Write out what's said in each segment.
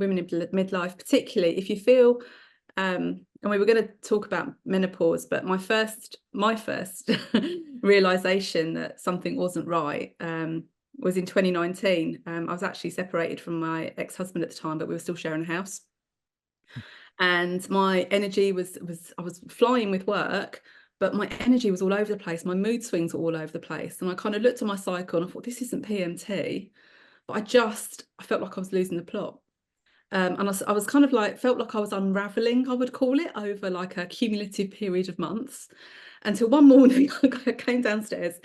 women in midlife, particularly if you feel, and we were going to talk about menopause, but my first realization that something wasn't right was in 2019. I was actually separated from my ex-husband at the time, but we were still sharing a house. And my energy was I was flying with work, but my energy was all over the place. My mood swings were all over the place. And I kind of looked at my cycle and I thought, this isn't PMT. But I felt like I was losing the plot. And I was kind of like, felt like I was unraveling, I would call it, over like a cumulative period of months. Until one morning I came downstairs,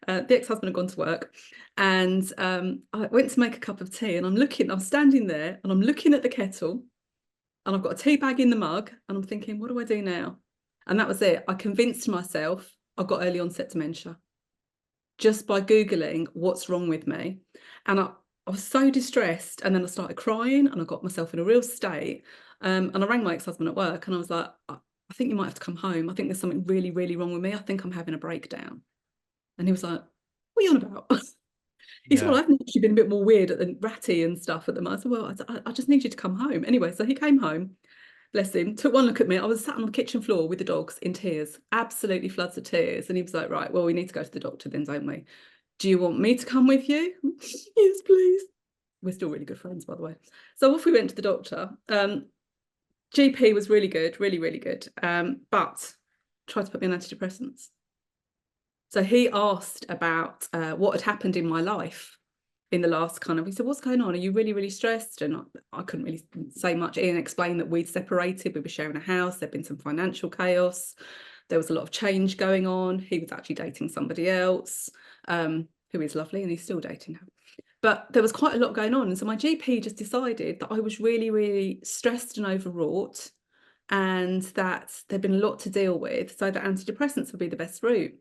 the ex-husband had gone to work, and I went to make a cup of tea, and I'm standing there and I'm looking at the kettle, and I've got a tea bag in the mug, and I'm thinking, what do I do now? And that was it. I convinced myself I've got early onset dementia just by Googling what's wrong with me. And I was so distressed, and then I started crying, and I got myself in a real state. And I rang my ex-husband at work, and I was like, I think you might have to come home. I think there's something really, really wrong with me. I think I'm having a breakdown. And he was like, what are you on about? He said, well, I've actually been a bit more weird and ratty and stuff at the moment. I said, well, I just need you to come home. Anyway, so he came home, bless him, took one look at me. I was sat on the kitchen floor with the dogs in tears, absolutely floods of tears. And he was like, right, well, we need to go to the doctor then, don't we? Do you want me to come with you? Yes, please. We're still really good friends, by the way. So off we went to the doctor. GP was really good, really, really good. But tried to put me on antidepressants. So he asked about what had happened in my life in the last he said, what's going on? Are you really, really stressed? And I couldn't really say much. Ian explained that we'd separated, we were sharing a house, there'd been some financial chaos, there was a lot of change going on. He was actually dating somebody else, who is lovely, and he's still dating her. But there was quite a lot going on. And so my GP just decided that I was really, really stressed and overwrought, and that there'd been a lot to deal with, so that antidepressants would be the best route.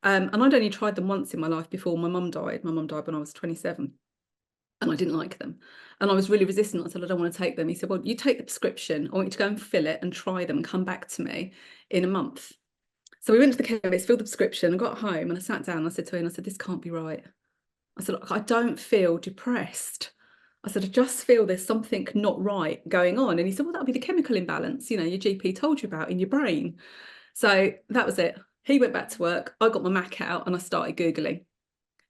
And I'd only tried them once in my life before my mum died. My mum died when I was 27, and I didn't like them. And I was really resistant. I said, I don't want to take them. He said, well, you take the prescription. I want you to go and fill it and try them and come back to me in a month. So we went to the chemist, filled the prescription, and got home, and I sat down and I said to him, this can't be right. I said, I don't feel depressed. I said, I just feel there's something not right going on. And he said, well, that'll be the chemical imbalance, your GP told you about in your brain. So that was it. He went back to work. I got my Mac out and I started Googling.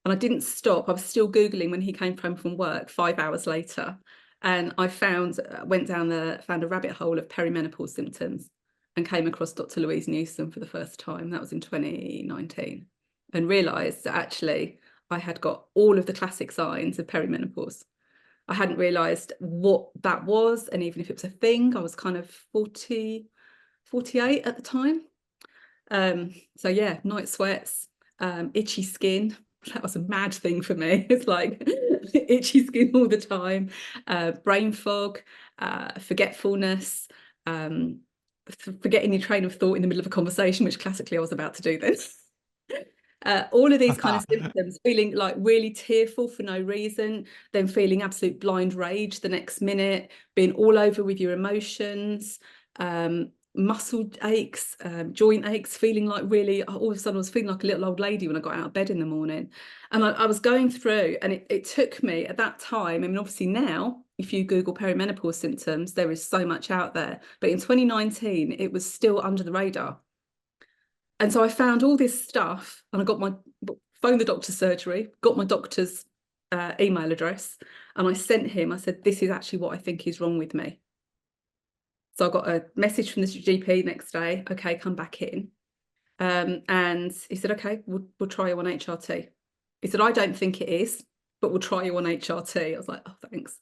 And I didn't stop. I was still Googling when he came home from work 5 hours later. And I found a rabbit hole of perimenopause symptoms and came across Dr. Louise Newson for the first time. That was in 2019, and realised that actually I had got all of the classic signs of perimenopause. I hadn't realised what that was, and even if it was a thing. I was kind of 48 at the time. So yeah, night sweats, itchy skin. That was a mad thing for me. It's like itchy skin all the time, brain fog, forgetfulness, forgetting your train of thought in the middle of a conversation, which classically I was about to do this. All of these kind of symptoms, feeling like really tearful for no reason, then feeling absolute blind rage the next minute, being all over with your emotions, muscle aches, joint aches, feeling like really, all of a sudden I was feeling like a little old lady when I got out of bed in the morning. And I was going through, and it took me at that time, I mean, obviously now, if you Google perimenopause symptoms, there is so much out there. But in 2019, it was still under the radar. And so I found all this stuff, and I got phoned the doctor's surgery, got my doctor's email address, and I sent him, I said, this is actually what I think is wrong with me. So I got a message from the GP next day, okay, come back in. And he said, okay, we'll try you on HRT. He said, I don't think it is, but we'll try you on HRT. I was like, oh, thanks.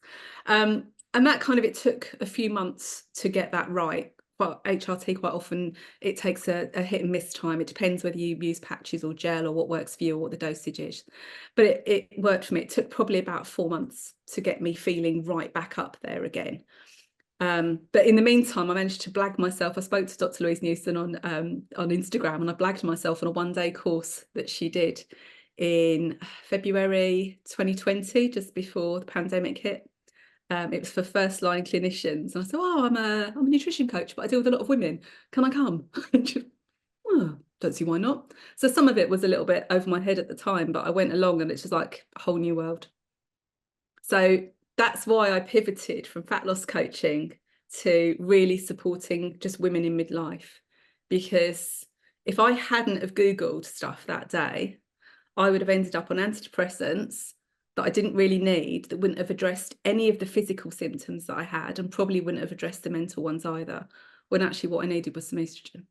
And that it took a few months to get that right. But HRT, quite often, it takes a hit and miss time. It depends whether you use patches or gel or what works for you or what the dosage is. But it worked for me. It took probably about 4 months to get me feeling right back up there again. But in the meantime, I managed to blag myself. I spoke to Dr. Louise Newson on Instagram, and I blagged myself on a one-day course that she did in February 2020, just before the pandemic hit. It was for first-line clinicians. And I said, oh, I'm a nutrition coach, but I deal with a lot of women. Can I come? Oh, don't see why not. So some of it was a little bit over my head at the time, but I went along, and it's just like a whole new world. So that's why I pivoted from fat loss coaching to really supporting just women in midlife. Because if I hadn't have Googled stuff that day, I would have ended up on antidepressants that I didn't really need, that wouldn't have addressed any of the physical symptoms that I had, and probably wouldn't have addressed the mental ones either, when actually what I needed was some estrogen.